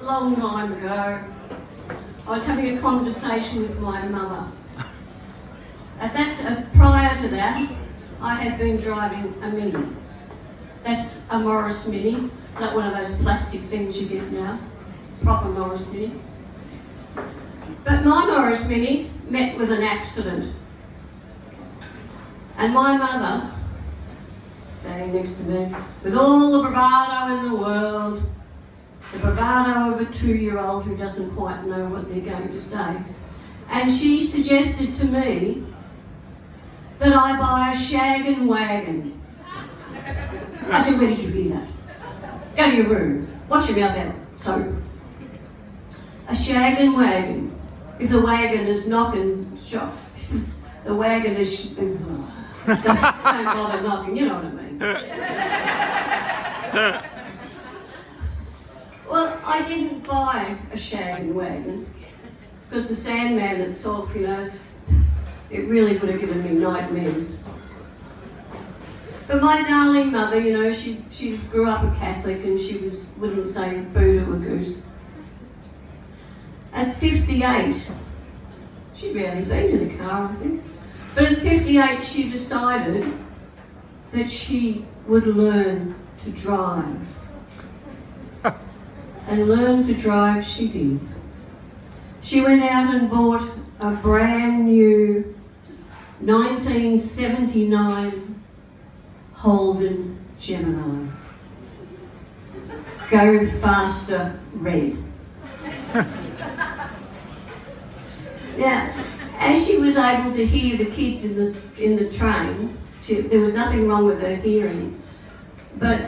long time ago, I was having a conversation with my mother. Prior to that, I had been driving a Mini. That's a Morris Mini, not one of those plastic things you get now. Proper Morris Mini. But my Morris Mini met with an accident. And my mother, standing next to me, with all the bravado in the world, the bravado of a 2-year-old who doesn't quite know what they're going to say, and she suggested to me that I buy a shag and wagon. I said, where did you hear that? Go to your room, wash your mouth out. So, a shag and wagon. If the wagon is knocking, the wagon is... don't bother knocking, you know what I mean. Well, I didn't buy a shag and wagon because the Sandman itself, you know, it really would have given me nightmares. But my darling mother, you know, she grew up a Catholic and she wouldn't say boo to a goose. At 58, she'd barely been in a car, I think. But at 58, she decided that she would learn to drive. And learn to drive she did. She went out and bought a brand new 1979 Holden Gemini. Go faster, red. Now, as she was able to hear the kids in the train, there was nothing wrong with her hearing, but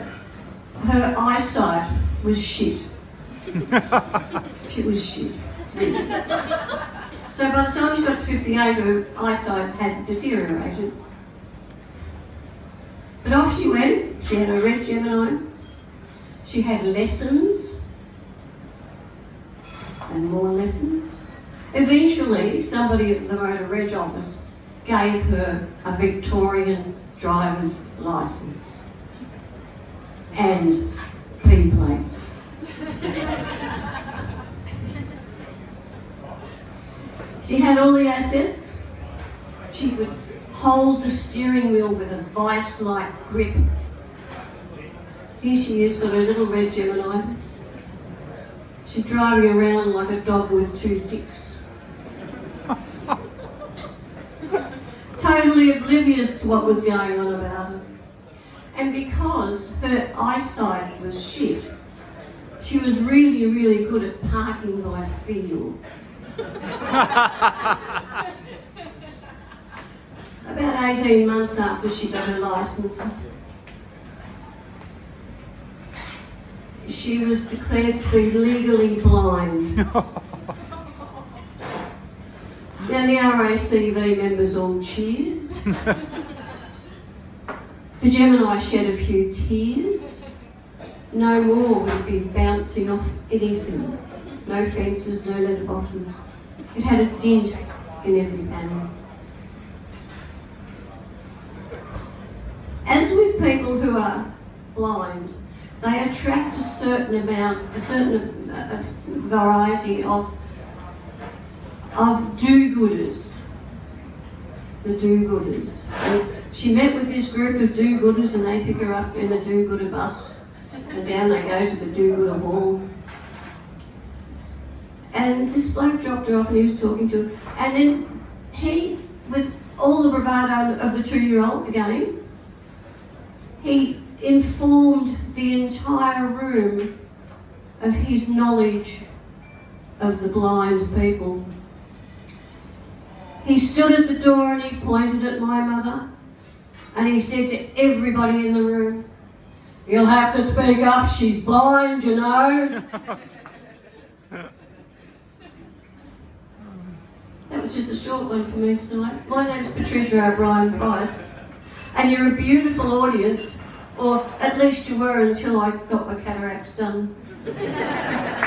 her eyesight was shit. She was shit. So by the time she got to 58, her eyesight had deteriorated. But off she went. She had a red Gemini. She had lessons and more lessons. Eventually, somebody at the Motor Reg office gave her a Victorian driver's licence and P plates. She had all the assets. She would hold the steering wheel with a vice-like grip. Here she is, got her little red Gemini. She's driving around like a dog with 2 dicks. Totally oblivious to what was going on about her. And because her eyesight was shit, she was really, really good at parking by feel. About 18 months after she got her licence, she was declared to be legally blind. Now the RACV members all cheered. The Gemini shed a few tears. No more would it be bouncing off anything. No fences, no letterboxes. It had a dint in every panel. As with people who are blind, they attract a certain variety of do-gooders. The do-gooders. And she met with this group of do-gooders and they pick her up in the do-gooder bus and down they go to the do-gooder hall. And this bloke dropped her off and he was talking to her. And then he, with all the bravado of the 2-year-old again, he informed the entire room of his knowledge of the blind people. He stood at the door and he pointed at my mother and he said to everybody in the room, "You'll have to speak up, she's blind, you know." That was just a short one for me tonight. My name's Patricia O'Brien Price and you're a beautiful audience, or at least you were until I got my cataracts done.